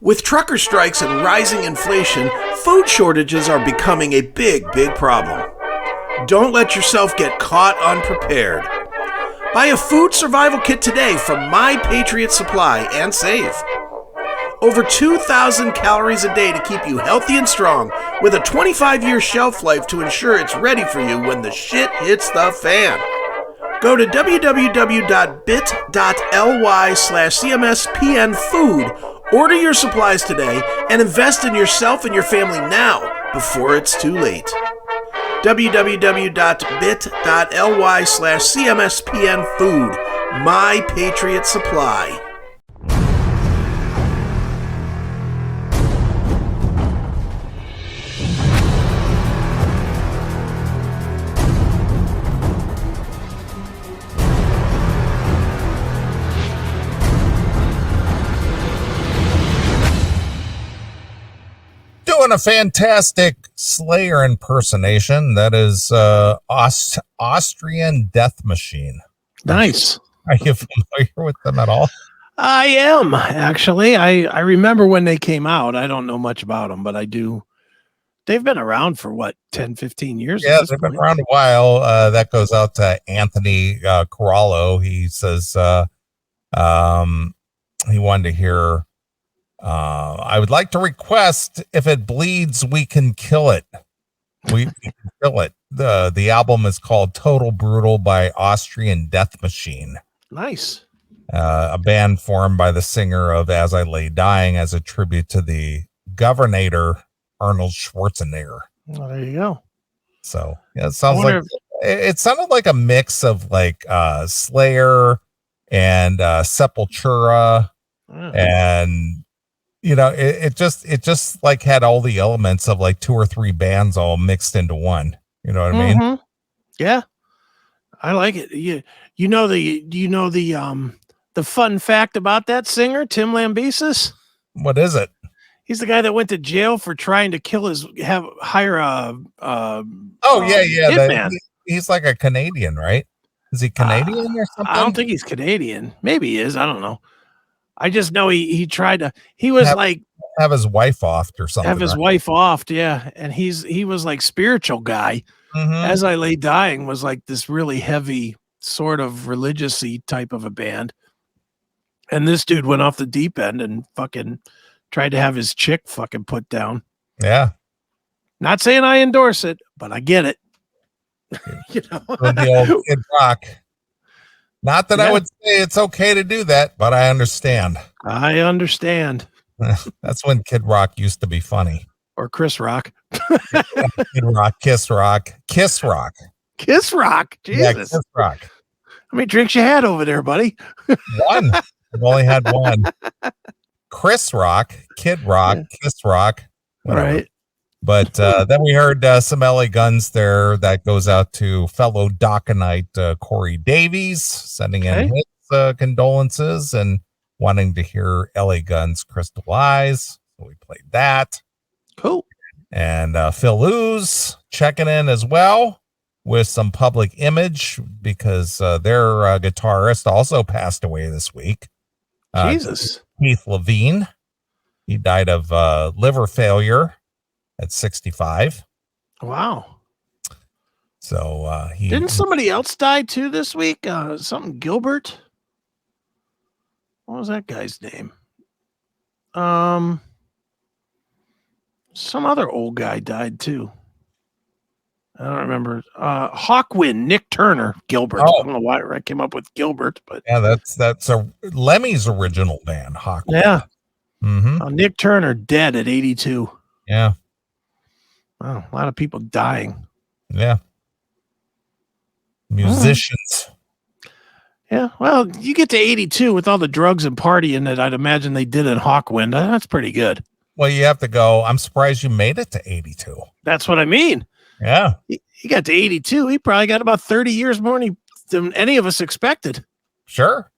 With trucker strikes and rising inflation, food shortages are becoming a big problem. Don't let yourself get caught unprepared. Buy a food survival kit today from My Patriot Supply and save. Over 2,000 calories a day to keep you healthy and strong, with a 25-year shelf life to ensure it's ready for you when the shit hits the fan. Go to www.bit.ly/CMSPNfood, order your supplies today, and invest in yourself and your family now before it's too late. www.bit.ly/CMSPNfood, My Patriot Supply. Doing a fantastic Slayer impersonation. That is Austrian Death Machine. Nice. Are you familiar with them at all? I am, actually. I remember when they came out. I don't know much about them, but I do. They've been around for, 10, 15 years? Yeah, they've been around a while. That goes out to Anthony Corallo. He says he wanted to hear, I would like to request, if it bleeds, we can kill it. We can kill it. The album is called Total Brutal by Austrian Death Machine. Nice. A band formed by the singer of As I Lay Dying as a tribute to the Governator Arnold Schwarzenegger. Well, there you go. So yeah, it sounded like a mix of Slayer and Sepultura, and it just like had all the elements of like two or three bands all mixed into one. You know what I mean? Yeah, I like it. Do you know the fun fact about that singer, Tim Lambesis? What is it? He's the guy that went to jail for trying to hire a hitman. He's like a Canadian, right? Is he Canadian or something? I don't think he's Canadian. Maybe he is. I don't know. I just know he tried to. He was have his wife offed or something. Have his wife offed, yeah. And he was like spiritual guy. Mm-hmm. As I Lay Dying was like this really heavy sort of religious-y type of a band. And this dude went off the deep end and fucking tried to have his chick fucking put down. Yeah. Not saying I endorse it, but I get it. The old Kid Rock. Not that I would say it's okay to do that, but I understand. I understand. That's when Kid Rock used to be funny. Or Chris Rock. Kid Rock, Kiss Rock. Kiss Rock. Jesus. Yeah, Kiss Rock. How many drinks you had over there, buddy? One. I've only had one. Chris Rock, Kid Rock, Kiss Rock. Whatever. Right. But then we heard some LA Guns there. That goes out to fellow Dockanite Corey Davies, sending in his condolences and wanting to hear LA Guns Crystal Eyes. So we played that. Cool. And Phil Ooze checking in as well with some Public Image, because their guitarist also passed away this week. Jesus. Keith Levine. He died of liver failure at 65. Wow. So didn't somebody else die too this week? Something Gilbert. What was that guy's name? Some other old guy died too. I don't remember. Hawkwind, Nick Turner, Gilbert. I don't know why I came up with Gilbert, but yeah, that's a Lemmy's original band, Hawkwind. Yeah. Mm-hmm. Nick Turner dead at 82. Yeah. Wow, a lot of people dying. Yeah. Musicians. Yeah, well, you get to 82 with all the drugs and partying that I'd imagine they did in Hawkwind. That's pretty good. Well, you have to go. I'm surprised you made it to 82. That's what I mean. Yeah. He got to 82. He probably got about 30 years more than any of us expected. Sure.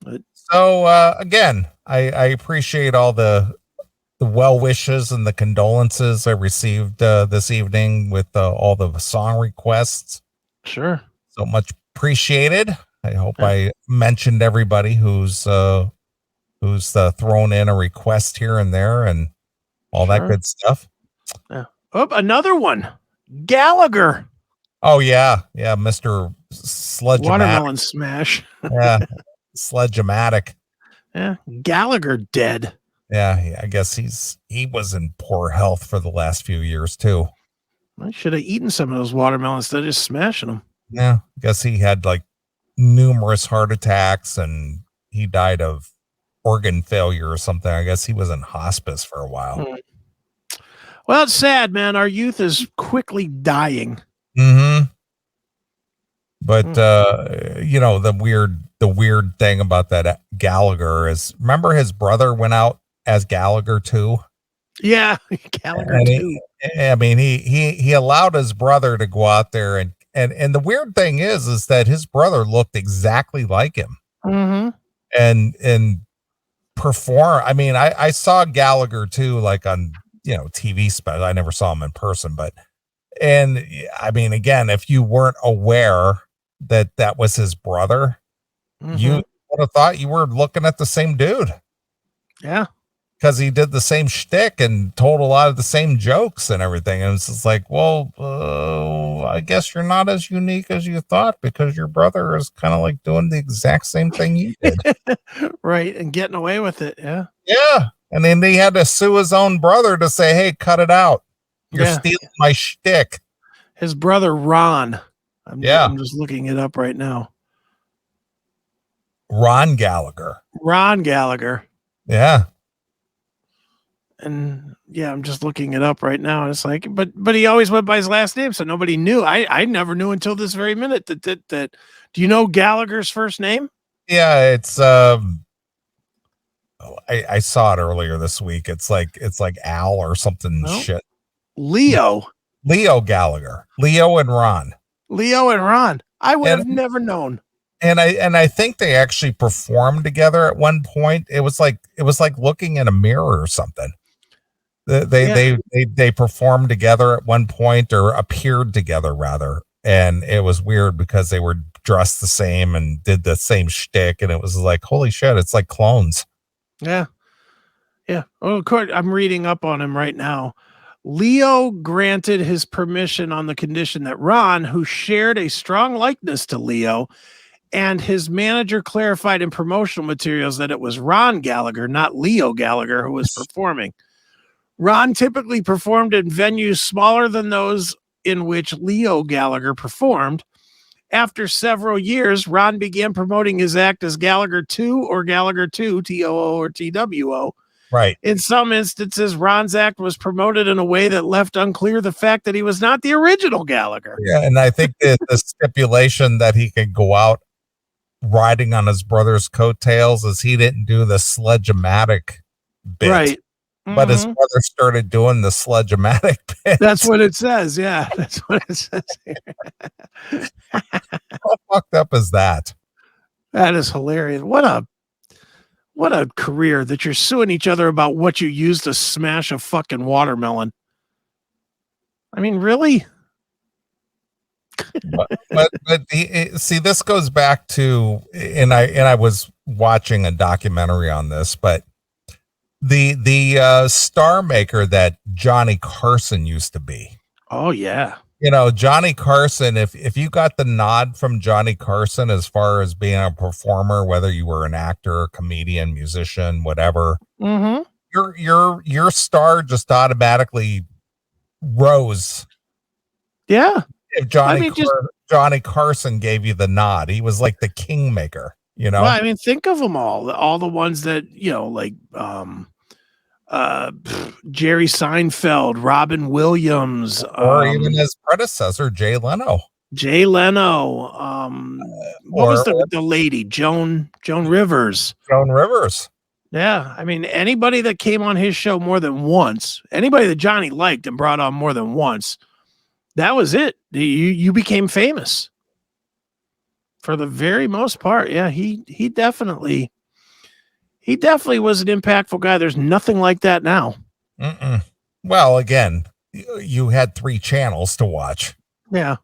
But, so, again, I appreciate all the well wishes and the condolences I received this evening with all the song requests. Sure. So much appreciated. I hope I mentioned everybody who's who's thrown in a request here and there and all that good stuff. Yeah. Oh, another one. Gallagher. Oh, yeah. Yeah, Mr. Sledge-o-matic. Watermelon smash. Yeah, Sledge-o-matic. Yeah, Gallagher dead. Yeah, I guess he was in poor health for the last few years, too. I should have eaten some of those watermelons instead of just smashing them. Yeah, I guess he had like numerous heart attacks and he died of organ failure or something. I guess he was in hospice for a while. Well, it's sad, man. Our youth is quickly dying. Mm-hmm. But the weird thing about that Gallagher is, remember his brother went out as Gallagher too? Yeah, Gallagher too. He allowed his brother to go out there and the weird thing is that his brother looked exactly like him. Mm-hmm. And perform. I mean, I saw Gallagher too, like on TV special. I never saw him in person, and I mean, again, if you weren't aware that was his brother, you would have thought you were looking at the same dude. Yeah. Because he did the same shtick and told a lot of the same jokes and everything. And it's just like, well, I guess you're not as unique as you thought because your brother is kind of like doing the exact same thing you did. Right. And getting away with it. Yeah. Yeah. And then he had to sue his own brother to say, hey, cut it out. You're stealing my shtick. His brother, Ron. I'm just looking it up right now. Ron Gallagher. Yeah. And I'm just looking it up right now. And it's like, but he always went by his last name, so nobody knew. I never knew until this very minute that do you know Gallagher's first name? Yeah, it's I saw it earlier this week. It's like Al or something shit. Leo Gallagher. Leo and Ron. I would have never known. And I think they actually performed together at one point. It was like looking in a mirror or something. They performed together at one point, or appeared together rather. And it was weird because they were dressed the same and did the same shtick. And it was like, holy shit, it's like clones. Yeah. Yeah. Oh, of course, I'm reading up on him right now. Leo granted his permission on the condition that Ron, who shared a strong likeness to Leo, and his manager clarified in promotional materials that it was Ron Gallagher, not Leo Gallagher, who was performing. Ron typically performed in venues smaller than those in which Leo Gallagher performed. After several years, Ron began promoting his act as Gallagher 2 or Gallagher 2, TOO or TWO. Right. In some instances, Ron's act was promoted in a way that left unclear the fact that he was not the original Gallagher. Yeah, and I think the stipulation that he could go out riding on his brother's coattails is he didn't do the Sledge-o-matic bit. Right. But his brother started doing the Sledge-o-matic bit. That's what it says. Yeah, that's what it says here. How fucked up is that? That is hilarious. What a career that you're suing each other about what you used to smash a fucking watermelon. I mean, really? See, this goes back to, and I was watching a documentary on this, but the star maker that Johnny Carson used to be. Oh yeah. Johnny Carson, if you got the nod from Johnny Carson as far as being a performer, whether you were an actor, comedian, musician, whatever, your star just automatically rose. Yeah. If Johnny Carson gave you the nod, he was like the kingmaker, Well, I mean, think of them all the ones that, like, Jerry Seinfeld, Robin Williams, or even his predecessor, Jay Leno. What was the lady? Joan Rivers. Yeah. I mean, anybody that came on his show more than once, anybody that Johnny liked and brought on more than once, that was it. You became famous for the very most part. Yeah. He definitely was an impactful guy. There's nothing like that now. Well, again, you had 3 channels to watch. Yeah.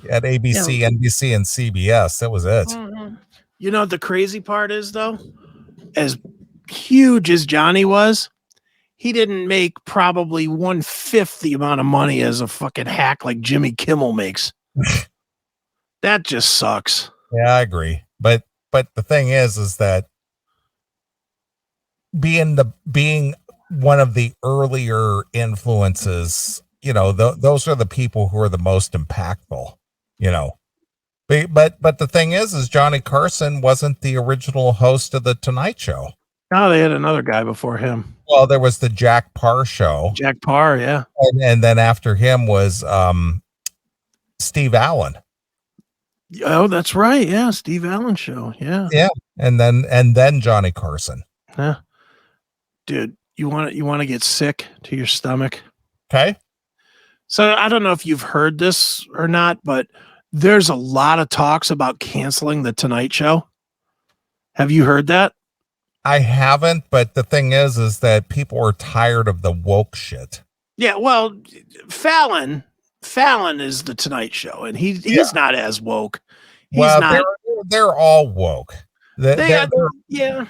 You had ABC, NBC, and CBS. That was it. The crazy part is, though, as huge as Johnny was, he didn't make probably 1/5 the amount of money as a fucking hack like Jimmy Kimmel makes. That just sucks. Yeah, I agree. But the thing is that being one of the earlier influences, those are the people who are the most impactful, But the thing is Johnny Carson wasn't the original host of the Tonight Show. No, they had another guy before him. Well, there was the Jack Parr show. Jack Parr, yeah. And then after him was Steve Allen. Oh, that's right. Yeah, Steve Allen show. Yeah. Yeah. And then Johnny Carson. Yeah. Dude, you want to get sick to your stomach? Okay. So I don't know if you've heard this or not, but there's a lot of talks about canceling the Tonight Show. Have you heard that? I haven't, but the thing is that people are tired of the woke shit. Yeah, well, Fallon is the Tonight Show, and he's not as woke. He's not. They're all woke. Yeah.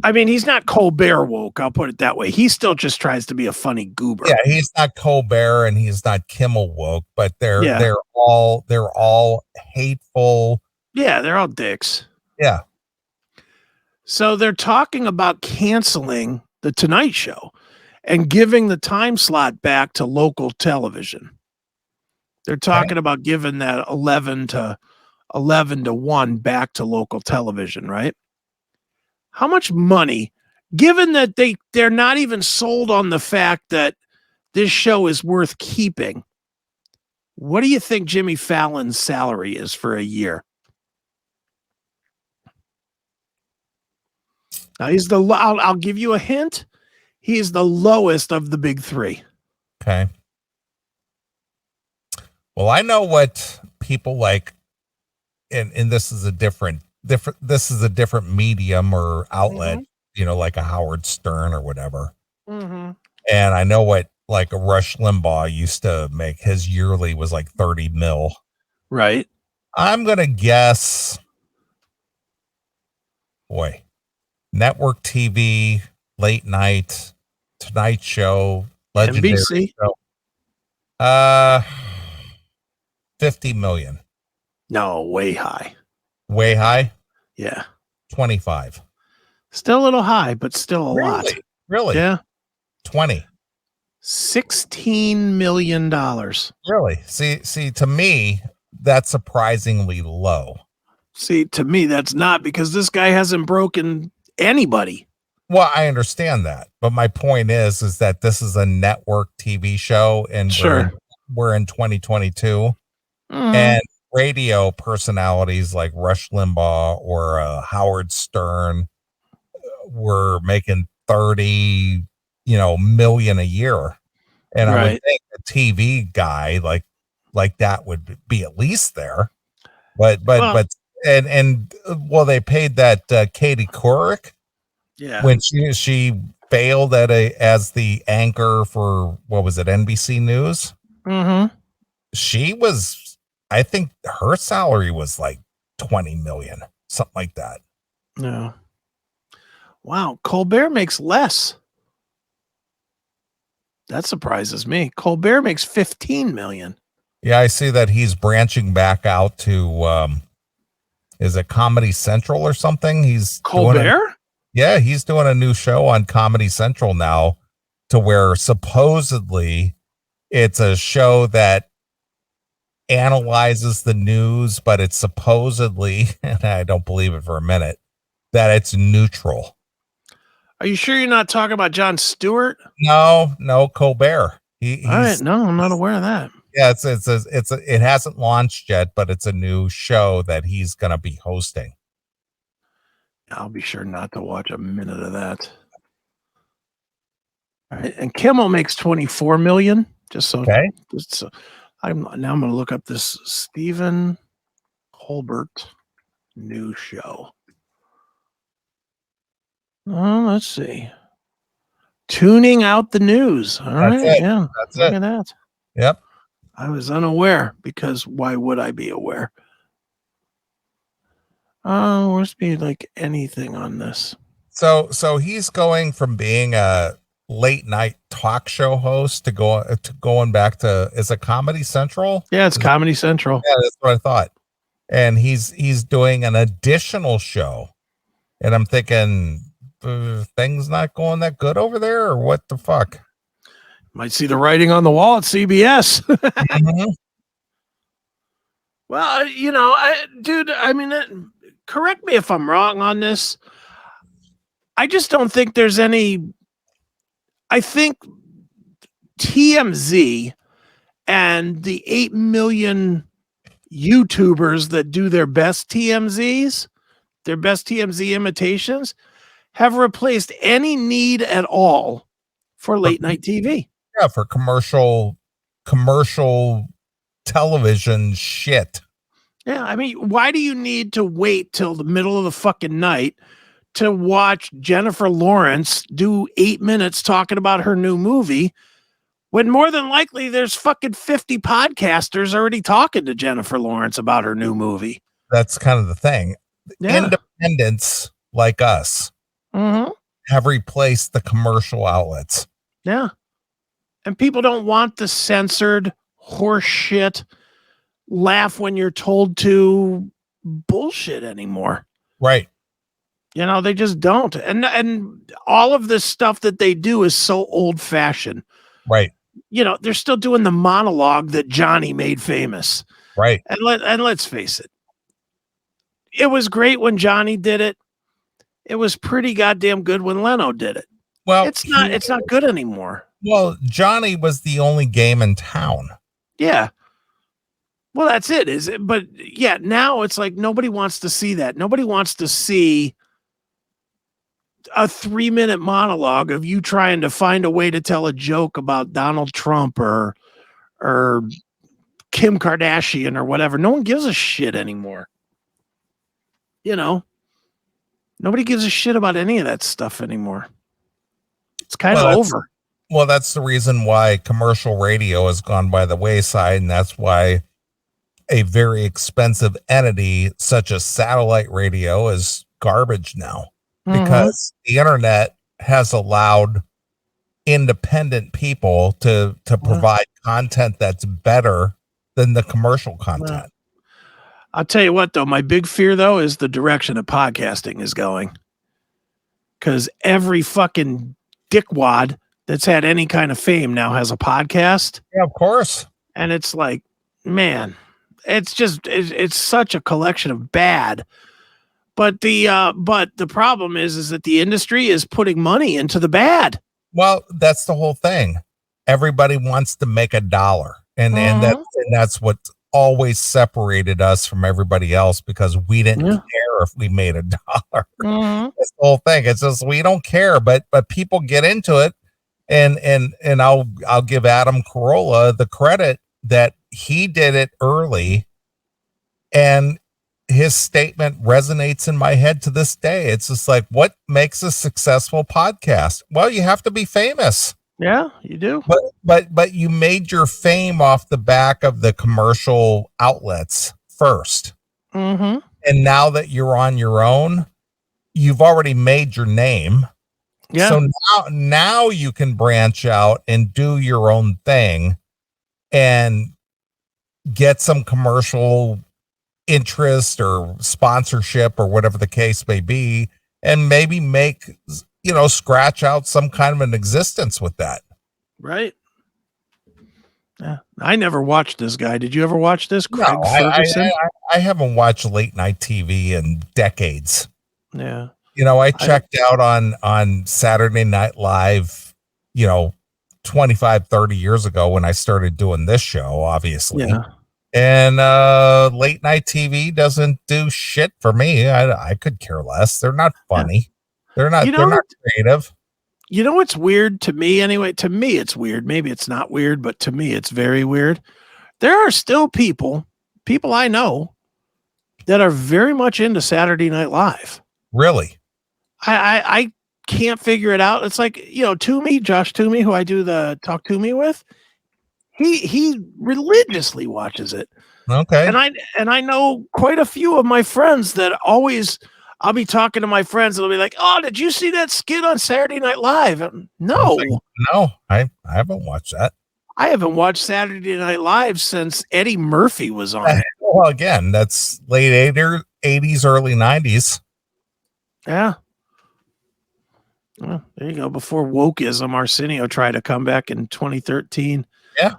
I mean, he's not Colbert woke. I'll put it that way. He still just tries to be a funny goober. Yeah, he's not Colbert and he's not Kimmel woke, but they're all hateful. Yeah, they're all dicks. Yeah. So they're talking about canceling the Tonight Show and giving the time slot back to local television. They're talking about giving that 11 to 1 back to local television, right? How much money, given that they're not even sold on the fact that this show is worth keeping, what do you think Jimmy Fallon's salary is for a year? Now I'll give you a hint. He is the lowest of the big three. Okay. Well, I know what people like, and this is a different medium or outlet, like a Howard Stern or whatever. Mm-hmm. And I know what like a Rush Limbaugh used to make. His yearly was like 30 mil. Right. I'm going to guess, network TV, late night, Tonight Show, legendary NBC. Show. 50 million. No, way high. Way high? Yeah. 25. Still a little high, but still a lot. Really? Yeah. 20. $16 million. Really? See, to me, that's surprisingly low. See, to me, that's not, because this guy hasn't broken anybody. Well, I understand that, but my point is that this is a network TV show, and we're in 2022, Mm-hmm. and radio personalities like Rush Limbaugh or Howard Stern were making 30, million a year, and I would think a TV guy like that would be at least there, but they paid that Katie Couric. Yeah. When she failed as the anchor for, what was it, NBC News? Mm-hmm. She was, I think her salary was like 20 million, something like that. No. Wow. Colbert makes less. That surprises me. Colbert makes 15 million. Yeah, I see that he's branching back out to, is it Comedy Central or something? He's Colbert? He's doing a new show on Comedy Central now, to where supposedly it's a show that analyzes the news, but it's supposedly, and I don't believe it for a minute, that it's neutral. Are you sure you're not talking about Jon Stewart? No, Colbert. All right, no, I'm not aware of that. Yeah, it hasn't launched yet, but it's a new show that he's going to be hosting. I'll be sure not to watch a minute of that. All right, and Kimmel makes 24 million. I'm going to look up this Stephen Colbert new show. Oh, let's see. Tuning out the news. All right, yeah, look at that. Yep. I was unaware, because why would I be aware? Must be like anything on this. So he's going from being a late night talk show host to going back to, is it Comedy Central? Yeah, it's Comedy Central. Yeah, that's what I thought. And he's doing an additional show, and I'm thinking, things not going that good over there, or what the fuck? Might see the writing on the wall at CBS. Mm-hmm. Well, correct me if I'm wrong on this. I just don't think there's any. I think TMZ and the 8 million YouTubers that do their best TMZ imitations, have replaced any need at all for late night TV. Yeah, for commercial television shit. Yeah, I mean, why do you need to wait till the middle of the fucking night to watch Jennifer Lawrence do 8 minutes talking about her new movie, when more than likely there's fucking 50 podcasters already talking to Jennifer Lawrence about her new movie? That's kind of the thing. Yeah. Independents like us have replaced the commercial outlets. Yeah. And people don't want the censored horse shit, laugh when you're told to bullshit anymore. Right. They just don't. And all of this stuff that they do is so old fashioned. Right. They're still doing the monologue that Johnny made famous. Right. And let's face it. It was great when Johnny did it. It was pretty goddamn good when Leno did it. Well, it's not good anymore. Well, Johnny was the only game in town. Yeah. Well, that's it, is it? But yeah, now it's like nobody wants to see that. Nobody wants to see a 3-minute monologue of you trying to find a way to tell a joke about Donald Trump or Kim Kardashian or whatever. No one gives a shit anymore. Nobody gives a shit about any of that stuff anymore. It's kind of over. Well, that's the reason why commercial radio has gone by the wayside, and that's why a very expensive entity such as satellite radio is garbage now, because the internet has allowed independent people to provide content that's better than the commercial content. I'll tell you what, though, my big fear, though, is the direction that podcasting is going. Because every fucking dickwad that's had any kind of fame now has a podcast. Yeah, of course. And it's like, man, it's such a collection of bad. But the problem is that the industry is putting money into the bad. Well, that's the whole thing. Everybody wants to make a dollar. And that's what always separated us from everybody else, because we didn't care if we made a dollar. That's the whole thing. It's just, we don't care, but people get into it, and I'll give Adam Carolla the credit that he did it early, and his statement resonates in my head to this day. It's just like, what makes a successful podcast? Well, you have to be famous. Yeah, you do. But you made your fame off the back of the commercial outlets first. And now that you're on your own, you've already made your name. Yeah. So now you can branch out and do your own thing and get some commercial interest or sponsorship or whatever the case may be, and maybe make, scratch out some kind of an existence with that. Right. Yeah. I never watched this guy. Did you ever watch this? Craig Ferguson? I haven't watched late night TV in decades. Yeah. I checked out on Saturday Night Live, 25, 30 years ago when I started doing this show, obviously. Yeah. And late night TV doesn't do shit for me. I could care less. They're not funny. They're not creative. What's weird to me anyway? To me, it's weird. Maybe it's not weird, but to me, it's very weird. There are still people I know that are very much into Saturday Night Live. Really? I can't figure it out. It's like, Josh Toomey, who I do the Talk To Me with, he religiously watches it. Okay. And I know quite a few of my friends that always, I'll be talking to my friends and they'll be like, "Oh, did you see that skit on Saturday Night Live?" No. No, I haven't watched that. I haven't watched Saturday Night Live since Eddie Murphy was on it. Well, again, that's late 80s, early 90s. Yeah. Well, there you go. Before wokeism, Arsenio tried to come back in 2013. Yeah.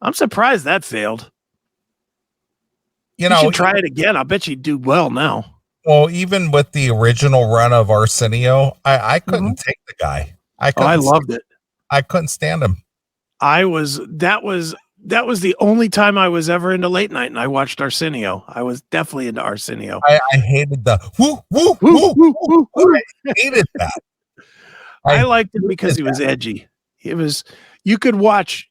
I'm surprised that failed. You should try it again. I bet you'd do well now. Well, even with the original run of Arsenio, I couldn't take the guy. I loved it. I couldn't stand him. That was the only time I was ever into late night, and I watched Arsenio. I was definitely into Arsenio. I hated the woo woo woo woo woo. Woo. I hated that. I liked it because he was edgy. It was you could watch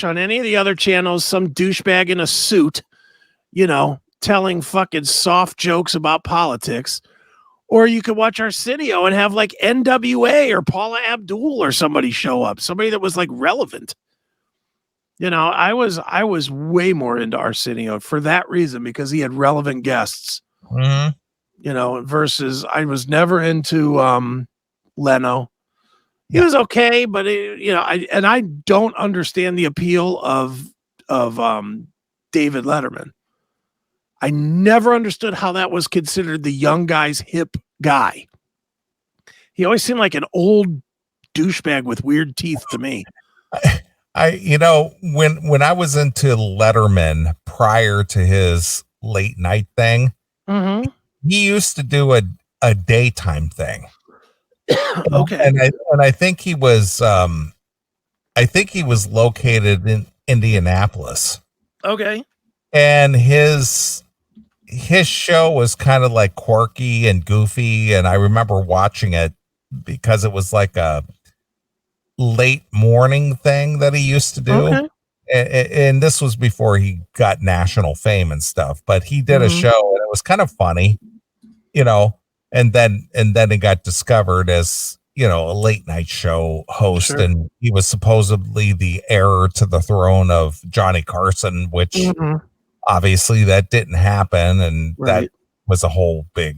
on any of the other channels some douchebag in a suit, telling fucking soft jokes about politics, or you could watch Arsenio and have like NWA or Paula Abdul or somebody show up, somebody that was like relevant. I was way more into Arsenio for that reason, because he had relevant guests. Mm-hmm. Versus I was never into Leno. He was okay, but I don't understand the appeal of David Letterman. I never understood how that was considered the young guy's hip guy. He always seemed like an old douchebag with weird teeth to me. When I was into Letterman prior to his late night thing, mm-hmm. he used to do a daytime thing. Okay. And I think he was located in Indianapolis. Okay. And his show was kind of like quirky and goofy, and I remember watching it because it was like a late morning thing that he used to do. Okay. And this was before he got national fame and stuff, but he did a show and it was kind of funny, and then he got discovered as, a late night show host. Sure. And he was supposedly the heir to the throne of Johnny Carson, which obviously that didn't happen. And that was a whole big,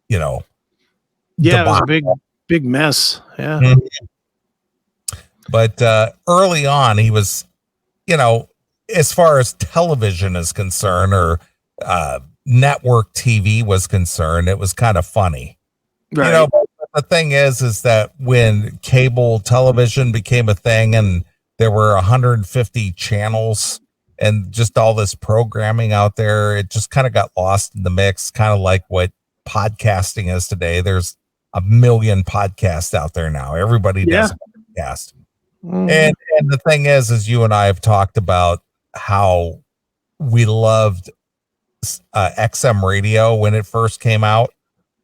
it was a big mess. Yeah. Mm-hmm. But early on, he was, as far as television is concerned, or network TV was concerned, it was kind of funny. Right. But the thing is that when cable television became a thing and there were 150 channels and just all this programming out there, it just kind of got lost in the mix, kind of like what podcasting is today. There's a million podcasts out there now. Everybody does a podcast. And the thing is you and I have talked about how we loved XM radio when it first came out.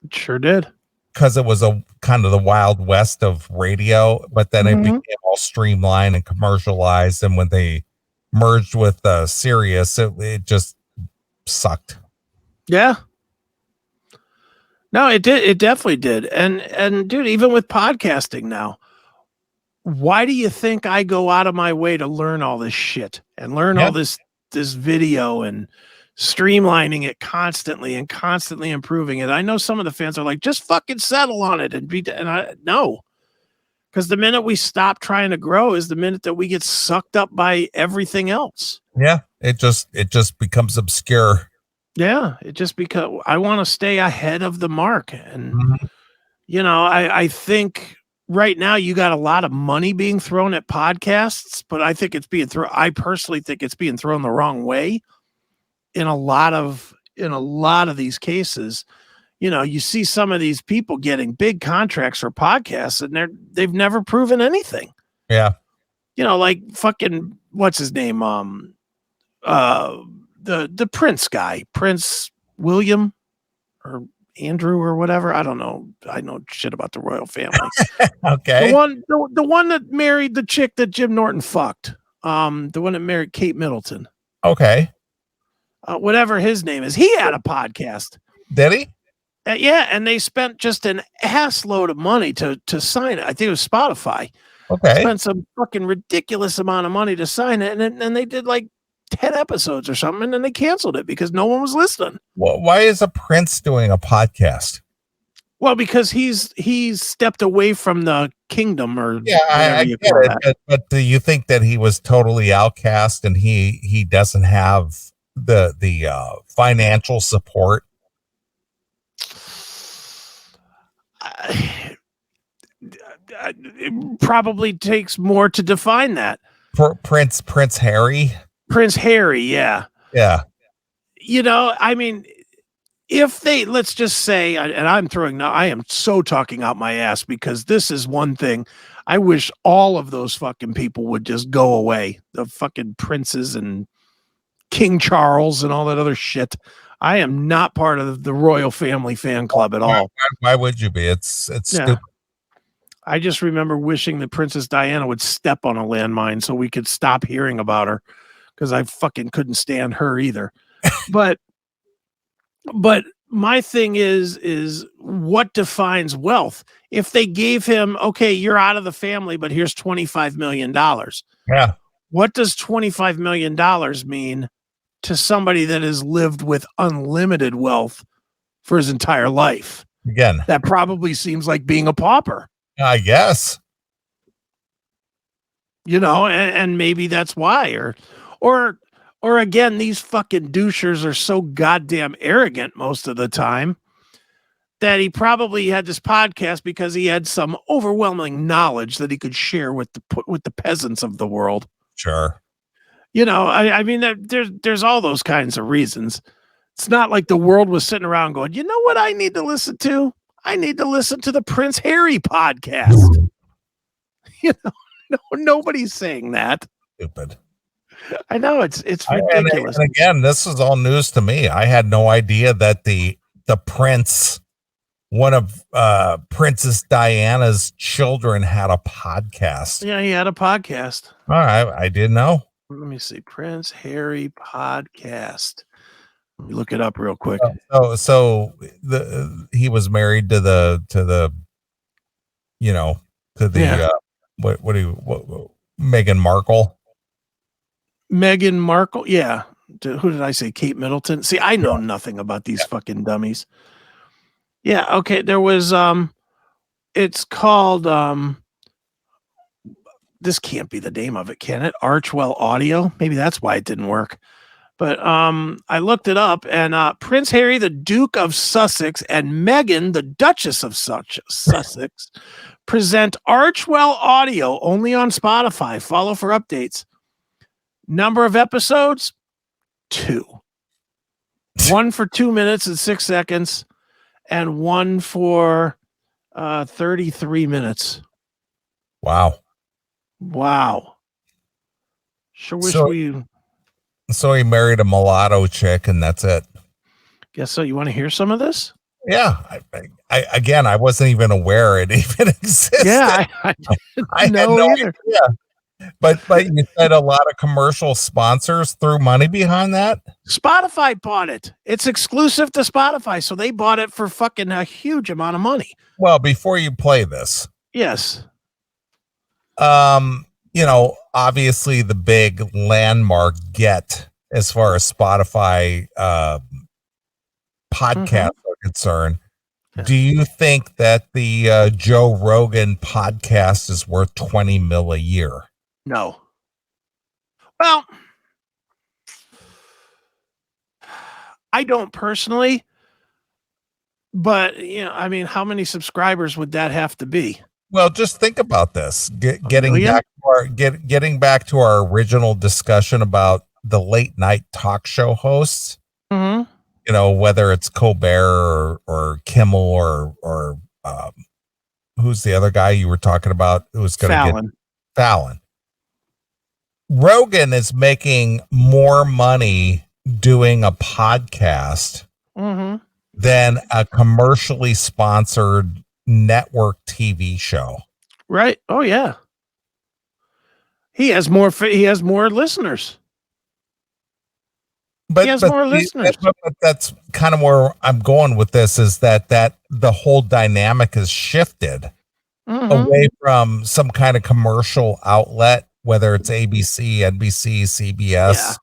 It sure did. Because it was a kind of the Wild West of radio, but then it became all streamlined and commercialized. And when they merged with Sirius, it just sucked. Yeah. No, it did. It definitely did. And dude, even with podcasting now, why do you think I go out of my way to learn all this shit and learn all this video and streamlining it constantly and constantly improving it? I know some of the fans are like, just fucking settle on it and I no, because the minute we stop trying to grow is the minute that we get sucked up by everything else. Yeah, it just becomes obscure. Yeah, it just because I want to stay ahead of the mark, and I think. Right now, you got a lot of money being thrown at podcasts, but I think it's being thrown. I personally think it's being thrown the wrong way in a lot of these cases. You see some of these people getting big contracts for podcasts, and they've never proven anything. Yeah, like fucking what's his name? The Prince guy, Prince William, or Andrew or whatever. I don't know. I know shit about the royal family. Okay. The one that married the chick that Jim Norton fucked. The one that married Kate Middleton. Okay. Whatever his name is. He had a podcast. Did he? Yeah, and they spent just an ass load of money to sign it. I think it was Spotify. Okay. Spent some fucking ridiculous amount of money to sign it, and they did like 10 episodes or something, and then they canceled it because no one was listening. Well, why is a Prince doing a podcast? Well, because he's stepped away from the kingdom, or I you get call it, that. but do you think that he was totally outcast and he doesn't have the financial support? It probably takes more to define that. Prince Harry? Prince Harry, yeah. Yeah. I mean, if they, let's just say, and I am so talking out my ass, because this is one thing. I wish all of those fucking people would just go away. The fucking princes and King Charles and all that other shit. I am not part of the royal family fan club at all. Why would you be? It's stupid. I just remember wishing that Princess Diana would step on a landmine so we could stop hearing about her, because I fucking couldn't stand her either. But my thing is what defines wealth? If they gave him, okay, you're out of the family, but here's $25 million. Yeah. What does $25 million mean to somebody that has lived with unlimited wealth for his entire life? Again, that probably seems like being a pauper. I guess. And maybe that's why, or again, these fucking douchers are so goddamn arrogant most of the time that he probably had this podcast because he had some overwhelming knowledge that he could share with the peasants of the world. Sure. I mean, there's all those kinds of reasons. It's not like the world was sitting around going, you know what I need to listen to? I need to listen to the Prince Harry podcast. No, nobody's saying that. Stupid. I know it's ridiculous. And again, this is all news to me. I had no idea that the prince, one of Princess Diana's children, had a podcast. Yeah, he had a podcast. All right, I didn't know. Let me see, Prince Harry podcast. Let me look it up real quick. So he was married to the Meghan Markle. Meghan Markle, yeah. Who did I say? Kate Middleton. See, I know nothing about these fucking dummies. Yeah, okay. There was it's called this can't be the name of it, can it? Archwell Audio. Maybe that's why it didn't work. But I looked it up, and Prince Harry, the Duke of Sussex, and Meghan, the Duchess of Sussex, present Archwell Audio only on Spotify. Follow for updates. Number of episodes? 2. One for 2 minutes and 6 seconds, and one for 33 minutes. Wow. Sure wish So he married a mulatto chick, and that's it. Guess so. You want to hear some of this? Yeah. I wasn't even aware it even existed. Yeah, I had no idea. But you said a lot of commercial sponsors threw money behind that? Spotify bought it. It's exclusive to Spotify, so they bought it for fucking a huge amount of money. Well, before you play this. Yes. Obviously the big landmark get as far as Spotify podcasts are concerned. Yeah. Do you think that the Joe Rogan podcast is worth $20 million a year? No. Well, I don't personally, but how many subscribers would that have to be? Well, just think about this. Getting back to our original discussion about the late night talk show hosts. Mm-hmm. Whether it's Colbert or Kimmel or who's the other guy you were talking about who was going to get Fallon. Rogan is making more money doing a podcast than a commercially sponsored network TV show. Right. Oh yeah. He has more listeners. But that's kind of where I'm going with this, is that the whole dynamic has shifted away from some kind of commercial outlet, whether it's ABC, NBC, CBS,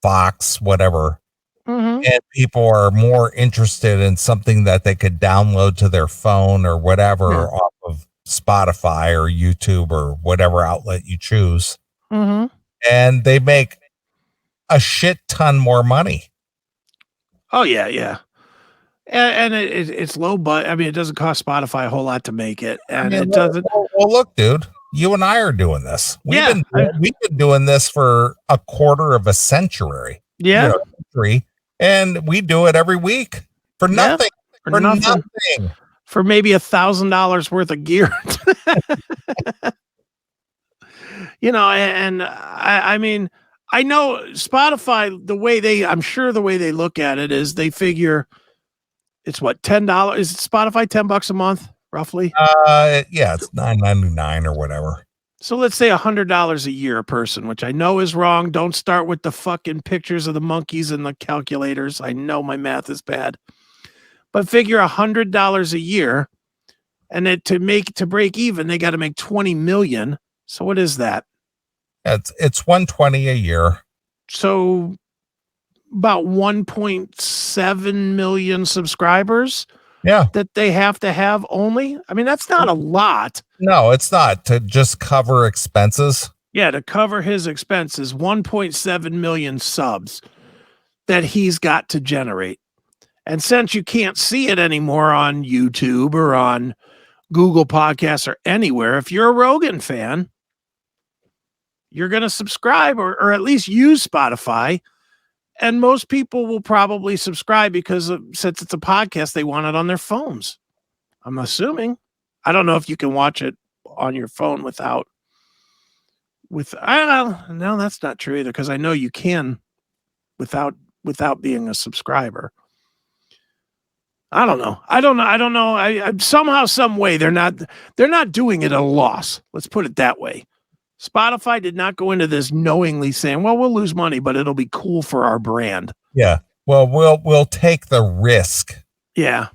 Fox, whatever, and people are more interested in something that they could download to their phone or whatever off of Spotify or YouTube or whatever outlet you choose. And they make a shit ton more money. Oh yeah. And it's low, but I mean, it doesn't cost Spotify a whole lot to make it, and it doesn't. Well, look, dude, you and I are doing this. We've been doing this for a quarter of a century. Yeah, and we do it every week for nothing. For nothing. For maybe $1,000 worth of gear. And I mean, I know Spotify, I'm sure the way they look at it is they figure it's what, $10. Is Spotify $10 a month, roughly? Yeah, it's $9.99 or whatever. So let's say $100 a year a person, which I know is wrong. Don't start with the fucking pictures of the monkeys and the calculators. I know my math is bad. But figure $100 a year, and then to break even, they got to make 20 million. So what is that? It's 120 a year. So about 1.7 million subscribers. Yeah. That they have to have only. I mean, that's not a lot. No, it's not, to just cover expenses. Yeah, to cover his expenses, 1.7 million subs that he's got to generate. And since you can't see it anymore on YouTube or on Google Podcasts or anywhere, if you're a Rogan fan, you're going to subscribe or at least use Spotify. And most people will probably subscribe because since it's a podcast, they want it on their phones. I'm assuming. I don't know if you can watch it on your phone I don't know. No, that's not true either, because I know you can without being a subscriber. I don't know. I somehow, some way they're not doing it at a loss. Let's put it that way. Spotify did not go into this knowingly saying, well, we'll lose money, but it'll be cool for our brand. Yeah. Well, we'll take the risk. Yeah.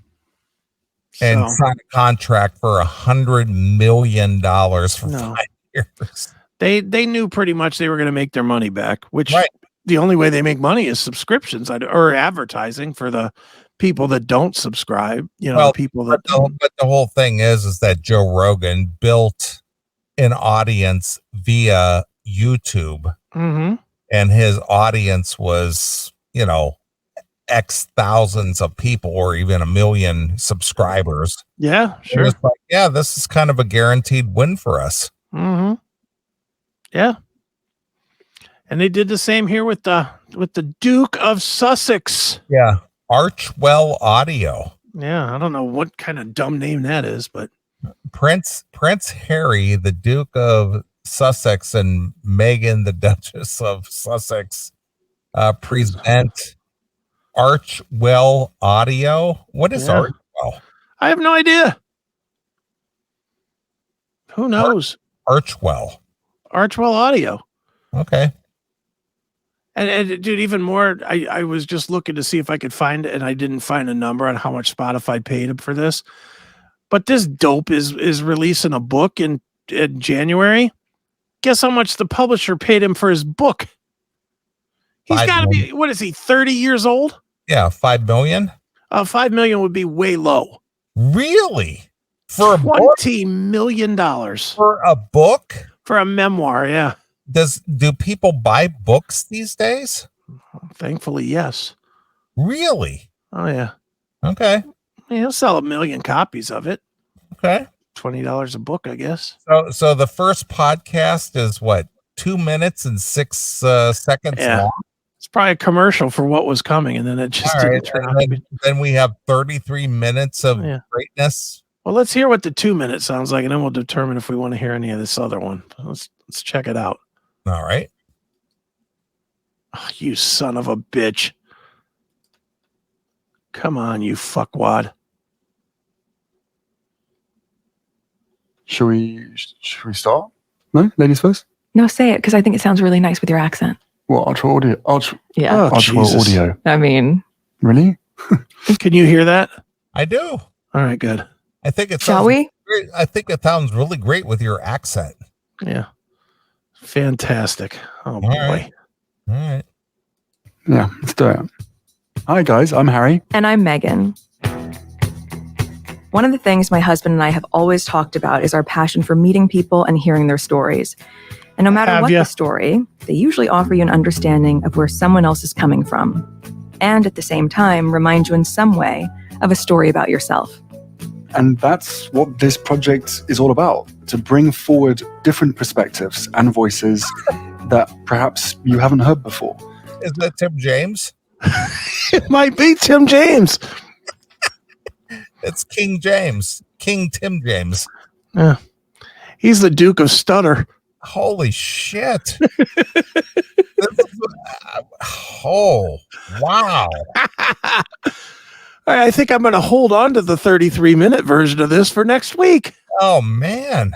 And sign a contract for $100 million for 5 years. They knew pretty much they were going to make their money back, which the only way they make money is subscriptions or advertising for the people that don't subscribe. The people that don't. But the whole thing is that Joe Rogan built an audience via YouTube, and his audience was, X thousands of people or even 1 million subscribers. Yeah, sure. It's like, yeah, this is kind of a guaranteed win for us. Yeah. And they did the same here with the Duke of Sussex. Yeah. Archwell Audio. Yeah, I don't know what kind of dumb name that is, but Prince Harry, the Duke of Sussex, and Meghan, the Duchess of Sussex, present Archwell Audio. What is Archwell? I have no idea. Who knows? Archwell Audio. Okay. And dude, even more, I was just looking to see if I could find it, and I didn't find a number on how much Spotify paid him for this. But this dope is releasing a book in January. Guess how much the publisher paid him for his book? He's got to be, what is he, 30 years old? Yeah, $5 million. $5 million would be way low. Really? For a $20 million for a book? For a memoir, yeah. Do people buy books these days? Thankfully, yes. Really? Oh yeah. Okay. He'll sell 1 million copies of it. Okay. $20 a book, I guess. So the first podcast is what, 2 minutes and 6 seconds long? It's probably a commercial for what was coming, and then it just didn't turn out. Then we have 33 minutes of greatness. Well, let's hear what the 2 minute sounds like, and then we'll determine if we want to hear any of this other one. Let's check it out. All right. Oh, you son of a bitch. Come on, you fuckwad. Should we start? No? Ladies first? No, say it, because I think it sounds really nice with your accent. What, Archwell Audio? Yeah. Archwell Audio. I mean. Really? Can you hear that? I do. All right, good. I think it Shall we? Great. I think it sounds really great with your accent. Yeah. Fantastic. Oh, boy. All right. Yeah, let's do it. Hi, guys. I'm Harry. And I'm Meghan. One of the things my husband and I have always talked about is our passion for meeting people and hearing their stories. And no matter what the story, they usually offer you an understanding of where someone else is coming from. And at the same time, remind you in some way of a story about yourself. And that's what this project is all about, to bring forward different perspectives and voices that perhaps you haven't heard before. Is that Tim James? It might be Tim James. It's King James. King Tim James. Yeah. He's the Duke of Stutter. Holy shit. Oh, wow. I think I'm going to hold on to the 33-minute version of this for next week. Oh, man.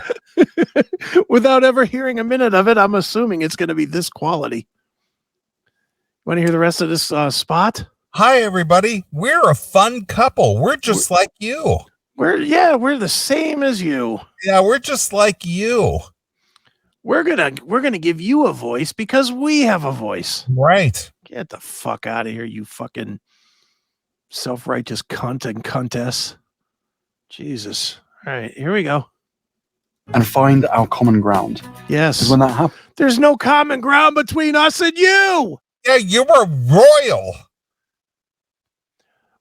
Without ever hearing a minute of it, I'm assuming it's going to be this quality. Want to hear the rest of this spot? Hi, everybody. We're a fun couple. We're just like you. We're the same as you. Yeah, we're just like you. We're gonna give you a voice because we have a voice. Right. Get the fuck out of here, you fucking self-righteous cunt and cuntess. Jesus. All right, here we go. And find our common ground. Yes. Because when that happens, there's no common ground between us and you. Yeah, you were royal.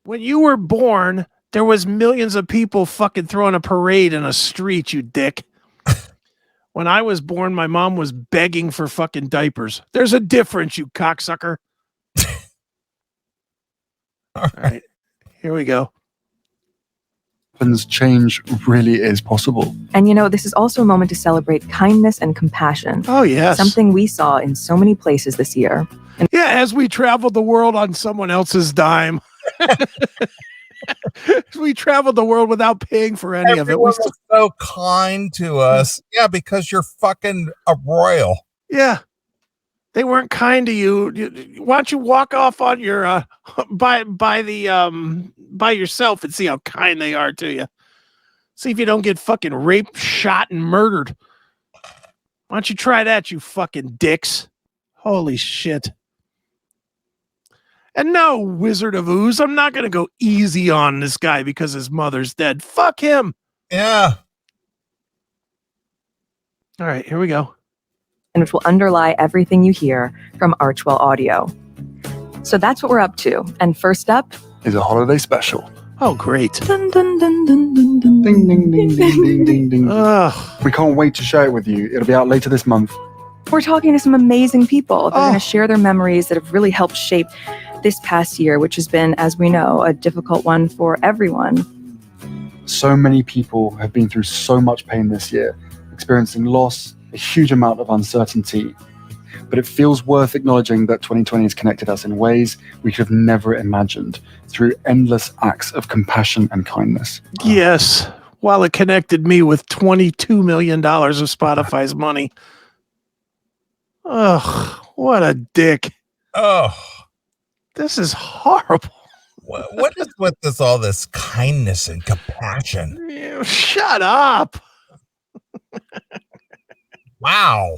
When you were born, there was millions of people fucking throwing a parade in a street, you dick. When I was born, my mom was begging for fucking diapers. There's a difference, you cocksucker. All right, here we go. Change really is possible. And this is also a moment to celebrate kindness and compassion. Oh, yes. Something we saw in so many places this year. As we traveled the world on someone else's dime. We traveled the world without paying for any of it. Everyone was so kind to us. Yeah, because you're fucking a royal. Yeah. They weren't kind to you. Why don't you walk off on your by yourself and see how kind they are to you. See if you don't get fucking raped, shot, and murdered. Why don't you try that, you fucking dicks? Holy shit. And no, Wizard of Ooze, I'm not going to go easy on this guy because his mother's dead. Fuck him. Yeah. All right, here we go. And which will underlie everything you hear from Archwell Audio. So that's what we're up to. And first up is a holiday special. Oh, great. Dun, dun, dun, dun, dun, dun, ding, ding, ding, ding, ding, ding, ding. Ugh. We can't wait to share it with you. It'll be out later this month. We're talking to some amazing people. They're going to share their memories that have really helped shape this past year, which has been, as we know, a difficult one for everyone. So many people have been through so much pain this year, experiencing loss, a huge amount of uncertainty. But it feels worth acknowledging that 2020 has connected us in ways we could have never imagined through endless acts of compassion and kindness. Yes, while it connected me with $22 million of Spotify's money. Ugh, what a dick. Oh. This is horrible. What is with all this kindness and compassion? Shut up. Wow.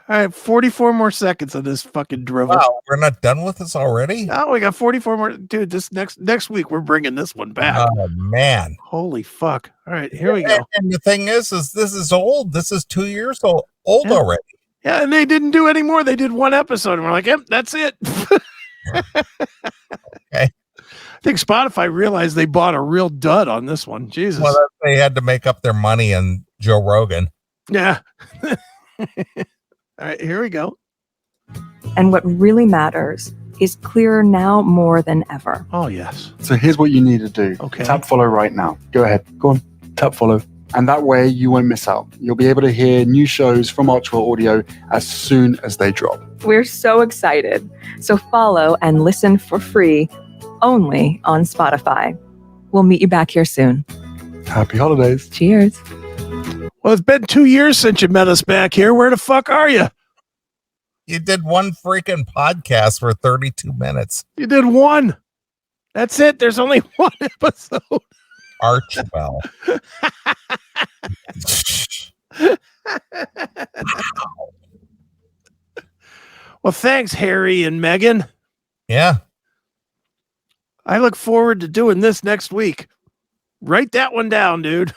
All right, 44 more seconds of this fucking drivel. Wow, we're not done with this already? Oh, we got 44 more. Dude, this next week, we're bringing this one back. Oh, man. Holy fuck. All right, here we go. And the thing is this is old. This is 2 years old already. Yeah, and they didn't do any more. They did one episode, and we're like, yep, that's it. Okay. I think Spotify realized they bought a real dud on this one. Jesus. Well, they had to make up their money on Joe Rogan. Yeah. All right, here we go. And what really matters is clearer now more than ever. Oh, yes. So here's what you need to do. Okay. Tap follow right now. Go ahead. Go on. Tap follow. And that way you won't miss out. You'll be able to hear new shows from Archwell Audio as soon as they drop. We're so excited. So follow and listen for free only on Spotify. We'll meet you back here soon. Happy holidays. Cheers. Well, it's been 2 years since you met us back here. Where the fuck are you? You did one freaking podcast for 32 minutes. You did one. That's it. There's only one episode. Archwell. Well, thanks, Harry and Meghan. Yeah. I look forward to doing this next week. Write that one down, dude.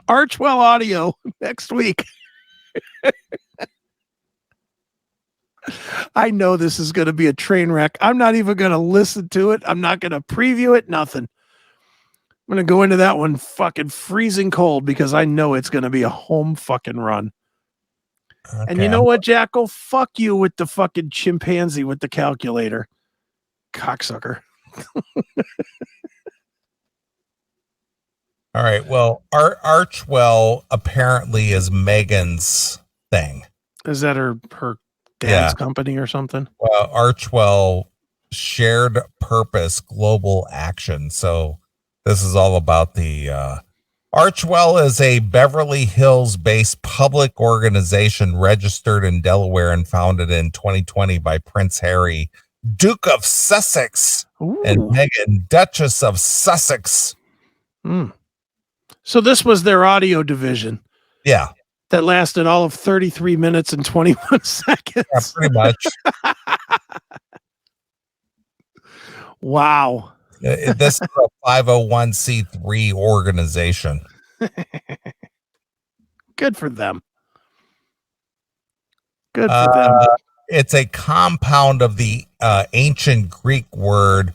Archwell Audio next week. I know this is going to be a train wreck. I'm not even going to listen to it. I'm not going to preview it. Nothing. I'm going to go into that one fucking freezing cold because I know it's going to be a home fucking run. Okay. And you know what, Jackal? Fuck you with the fucking chimpanzee with the calculator. Cocksucker. All right. Well, Archwell apparently is Meghan's thing. Is that her dad's company or something? Well, Archwell Shared Purpose Global Action. So this is all about the Archwell is a Beverly Hills-based public organization registered in Delaware and founded in 2020 by Prince Harry, Duke of Sussex, and Meghan, Duchess of Sussex. So this was their audio division. Yeah. That lasted all of 33 minutes and 21 seconds. Yeah, pretty much. Wow. This is a 501c3 organization. Good for them. Good for them. It's a compound of the ancient Greek word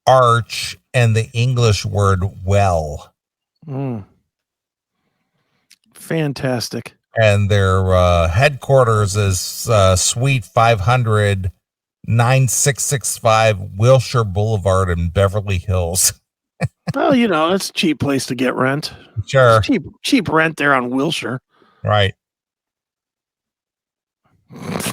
arch and the English word well. Fantastic. And their headquarters is Suite 500, 9665 Wilshire Boulevard in Beverly Hills. Well, you know, it's a cheap place to get rent. Sure. It's cheap rent there on Wilshire. Right. All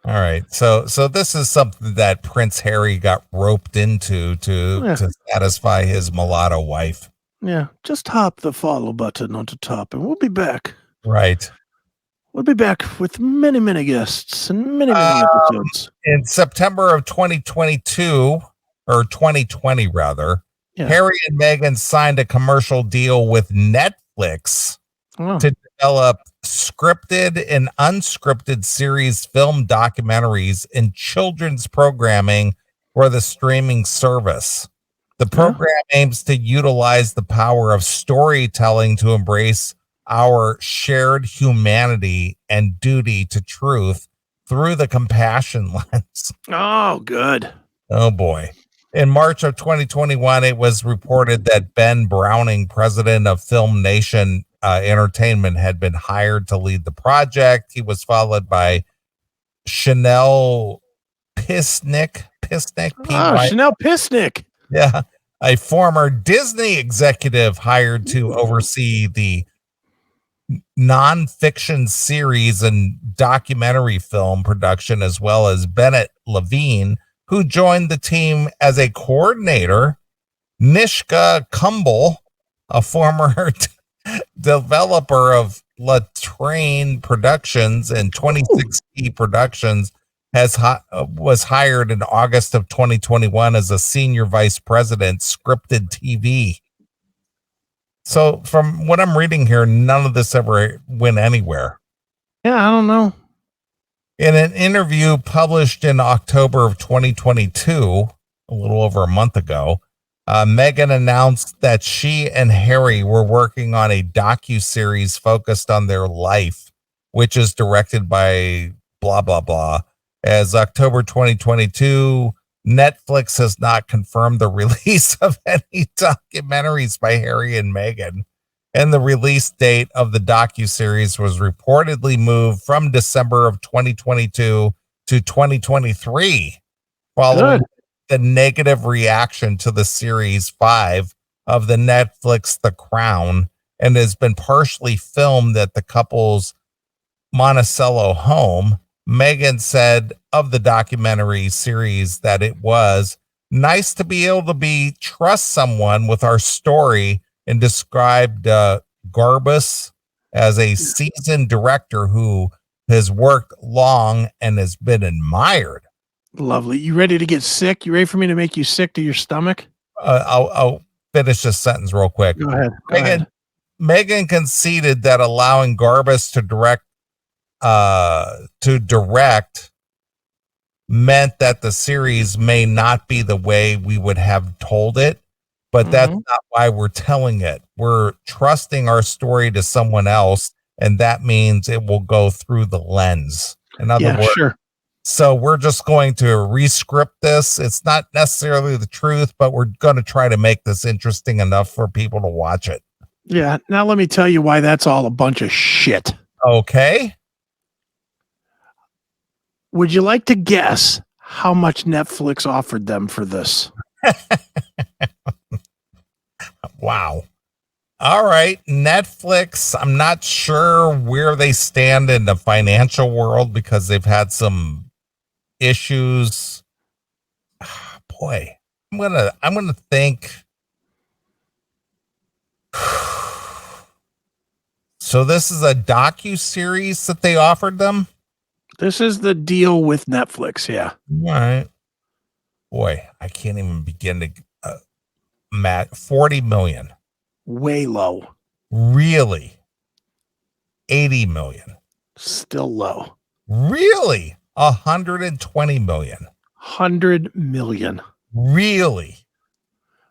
right. So this is something that Prince Harry got roped into to satisfy his mulatto wife. Yeah. Just tap the follow button on the top and we'll be back. Right. We'll be back with many, many guests and many, many episodes. In September of 2022, or 2020 rather, Harry and Meghan signed a commercial deal with Netflix to develop scripted and unscripted series, film documentaries, and children's programming for the streaming service. The program aims to utilize the power of storytelling to embrace our shared humanity and duty to truth through the compassion lens. Oh, good. Oh, boy. In March of 2021, it was reported that Ben Browning, president of Film Nation Entertainment, had been hired to lead the project. He was followed by Chanel Pisnick. Chanel Pisnick. Yeah. A former Disney executive hired to oversee the nonfiction series and documentary film production, as well as Bennett Levine, who joined the team as a coordinator. Nishka Kumble, a former developer of Latrain Productions and 26E Productions, was hired in August of 2021 as a senior vice president, scripted TV. So from what I'm reading here, none of this ever went anywhere. Yeah, I don't know. In an interview published in October of 2022, a little over a month ago, Meghan announced that she and Harry were working on a docuseries focused on their life, which is directed by blah, blah, blah. As October 2022, Netflix has not confirmed the release of any documentaries by Harry and Meghan, and the release date of the docuseries was reportedly moved from December of 2022 to 2023, following the negative reaction to the series 5 of the Netflix The Crown, and has been partially filmed at the couple's Monticello home. Meghan said of the documentary series that it was nice to be able to trust someone with our story, and described Garbus as a seasoned director who has worked long and has been admired. Lovely. You ready to get sick? You ready for me to make you sick to your stomach? I'll finish this sentence real quick. Go ahead. Meghan conceded that allowing Garbus to direct meant that the series may not be the way we would have told it, but that's not why we're telling it. We're trusting our story to someone else, and that means it will go through the lens. In other words, sure. So we're just going to re-script this. It's not necessarily the truth, but we're going to try to make this interesting enough for people to watch it. Yeah. Now let me tell you why that's all a bunch of shit. Okay. Would you like to guess how much Netflix offered them for this? Wow. All right. Netflix, I'm not sure where they stand in the financial world because they've had some issues. Boy, I'm gonna think. So this is a docu-series that they offered them? This is the deal with Netflix, yeah. All right. Boy, I can't even begin to Matt, 40 million. Way low. Really? 80 million. Still low. Really? 120 million. 100 million. Really?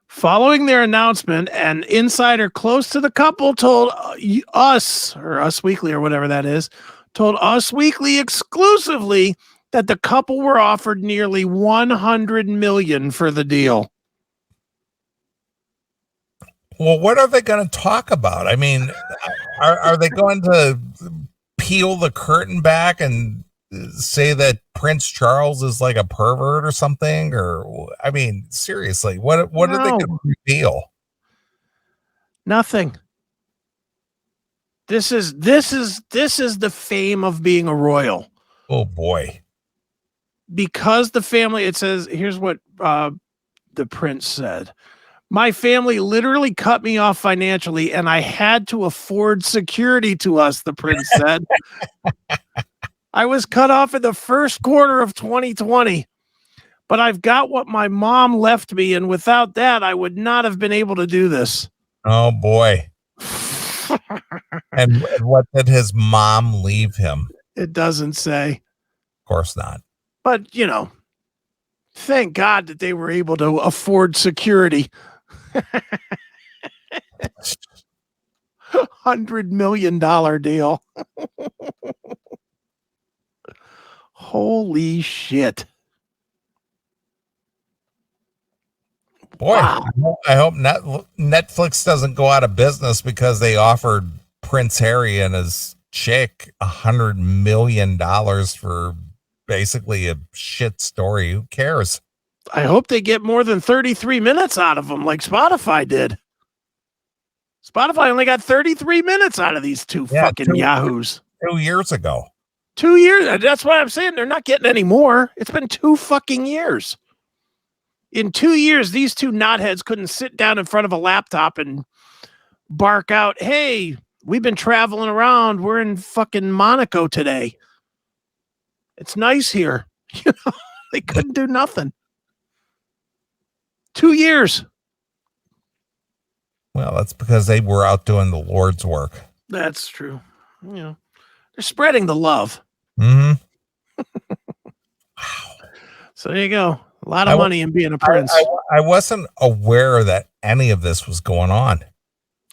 Following their announcement, an insider close to the couple told Us Weekly or whatever that is, told Us Weekly exclusively that the couple were offered nearly 100 million for the deal. Well, what are they going to talk about? I mean, are they going to peel the curtain back and say that Prince Charles is like a pervert or something? Or, I mean, seriously, what are they going to reveal? Nothing. This is the fame of being a royal. Oh boy. Because the family, it says, here's what the prince said. My family literally cut me off financially, and I had to afford security to us, the prince said. I was cut off in the first quarter of 2020, but I've got what my mom left me, and without that, I would not have been able to do this. Oh, boy. And what did his mom leave him? It doesn't say. Of course not. But, you know, thank God that they were able to afford security. $100 million deal. Holy shit. Boy, wow. I hope Netflix doesn't go out of business because they offered Prince Harry and his chick $100 million for basically a shit story. Who cares? I hope they get more than 33 minutes out of them like Spotify did. Spotify only got 33 minutes out of these two yahoos. 2 years ago. 2 years. That's why I'm saying they're not getting any more. It's been 2 fucking years. In 2 years, these two knotheads couldn't sit down in front of a laptop and bark out, hey, we've been traveling around. We're in fucking Monaco today. It's nice here. You know, they couldn't do nothing. 2 years. Well, that's because they were out doing the Lord's work. That's true. You know, they're spreading the love. Mm-hmm. Wow. So there you go. A lot of money in being a prince. I wasn't aware that any of this was going on.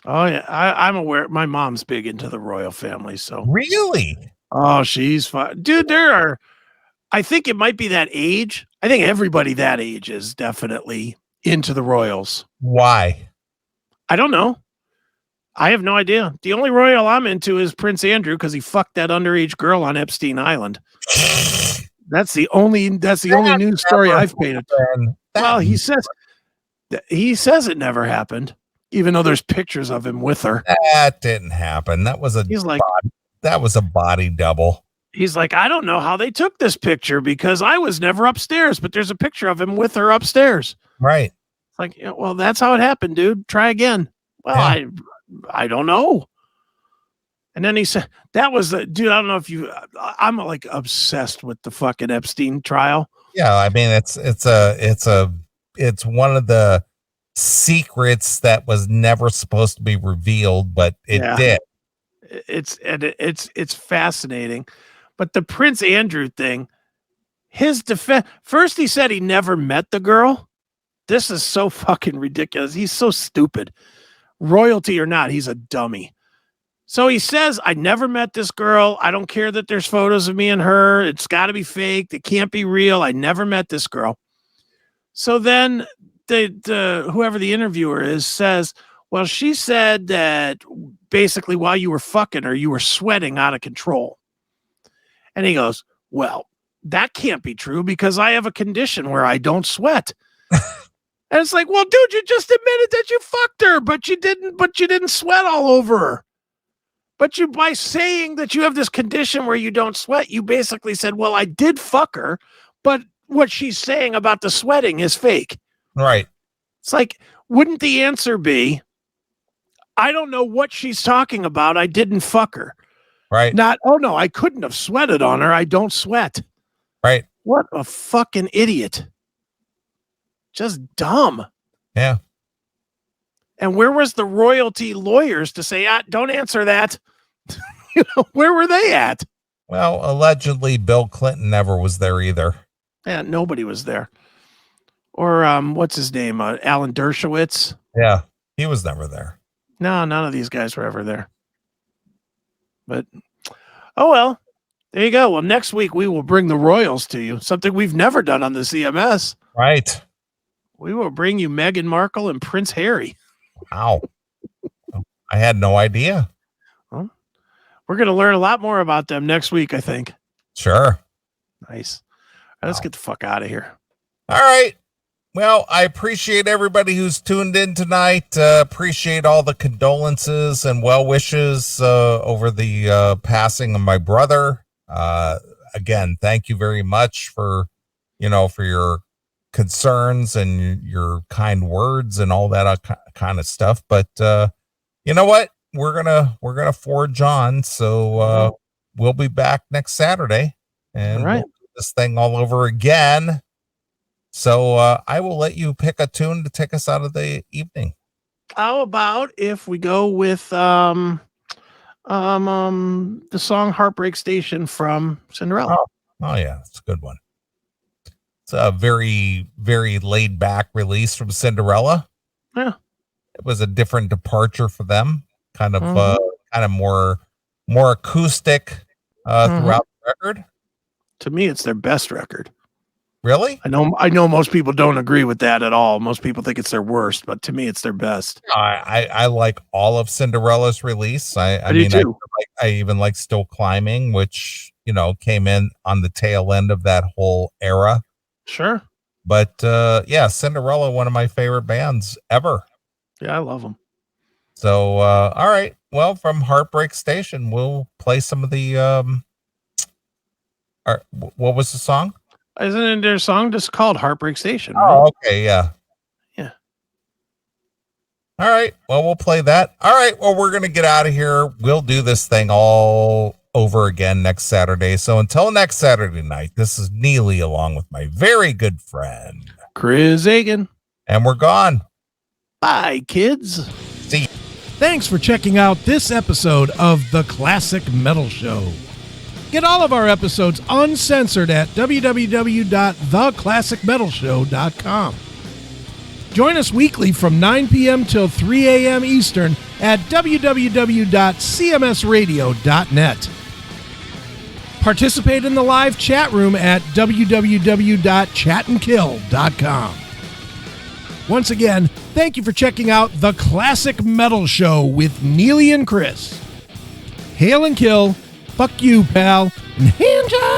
Oh, yeah. I'm aware. My mom's big into the royal family. So really? Oh, she's fine. Dude, I think it might be that age. I think everybody that age is definitely into the royals. Why? I don't know. I have no idea. The only royal I'm into is Prince Andrew because he fucked that underage girl on Epstein Island. That's the only news story I've paid attention. Well, he says it never happened, even though there's pictures of him with her. That didn't happen. That was a body double. He's like, I don't know how they took this picture because I was never upstairs, but there's a picture of him with her upstairs. Right. It's like, well, that's how it happened, dude. Try again. Well, yeah. I don't know. And then he said, that was the dude. I don't know if I'm like obsessed with the fucking Epstein trial. Yeah. I mean, it's one of the secrets that was never supposed to be revealed, but it did. It's fascinating. But the Prince Andrew thing, his defense, first he said he never met the girl. This is so fucking ridiculous. He's so stupid. Royalty or not, he's a dummy. So he says, I never met this girl. I don't care that there's photos of me and her. It's got to be fake. It can't be real. I never met this girl. So then whoever the interviewer is says, well, she said that basically while you were fucking her, you were sweating out of control. And he goes, well, that can't be true because I have a condition where I don't sweat. And it's like, well, dude, you just admitted that you fucked her, but you didn't sweat all over her. But you, by saying that you have this condition where you don't sweat, you basically said, well, I did fuck her, but what she's saying about the sweating is fake. Right. It's like, wouldn't the answer be, I don't know what she's talking about. I didn't fuck her. Right. Not, oh no, I couldn't have sweated on her. I don't sweat. Right. What a fucking idiot. Just dumb. Yeah. And where was the royalty lawyers to say, don't answer that? Where were they at? Well, allegedly, Bill Clinton never was there either. Yeah, nobody was there. Or what's his name? Alan Dershowitz. Yeah, he was never there. No, none of these guys were ever there. But, oh well, there you go. Well, next week we will bring the royals to you, something we've never done on the CMS. Right. We will bring you Meghan Markle and Prince Harry. Wow. I had no idea. Well, we're going to learn a lot more about them next week, I think. Sure. Nice. All right, let's get the fuck out of here. All right. Well, I appreciate everybody who's tuned in tonight. Appreciate all the condolences and well wishes over the passing of my brother. Again, thank you very much for your concerns and your kind words and all that kind of stuff. But you know what? We're gonna forge on. So we'll be back next Saturday, and we'll do this thing all over again. So I will let you pick a tune to take us out of the evening. How about if we go with the song "Heartbreak Station" from Cinderella? Oh yeah, it's a good one. It's a very, very laid back release from Cinderella. Yeah, it was a different departure for them. Kind of more acoustic throughout the record. To me, it's their best record. Really? I know most people don't agree with that at all. Most people think it's their worst, but to me, it's their best. I like all of Cinderella's release. I do mean, too. I even like Still Climbing, which came in on the tail end of that whole era. Sure. But yeah, Cinderella, one of my favorite bands ever. Yeah, I love them. So all right. Well, from Heartbreak Station, we'll play some of the what was the song? Isn't it their song just called Heartbreak Station? Right? Oh, okay, yeah. Yeah. All right. Well, we'll play that. All right. Well, we're gonna get out of here. We'll do this thing all over again next Saturday. So until next Saturday night, this is Neeley along with my very good friend Chris Hagan. And we're gone. Bye, kids. See you. Thanks for checking out this episode of The Classic Metal Show. Get all of our episodes uncensored at www.theclassicmetalshow.com. Join us weekly from 9 p.m. till 3 a.m. Eastern at www.cmsradio.net. Participate in the live chat room at www.chatandkill.com. Once again, thank you for checking out The Classic Metal Show with Neeley and Chris. Hail and kill, fuck you, pal, and hand job.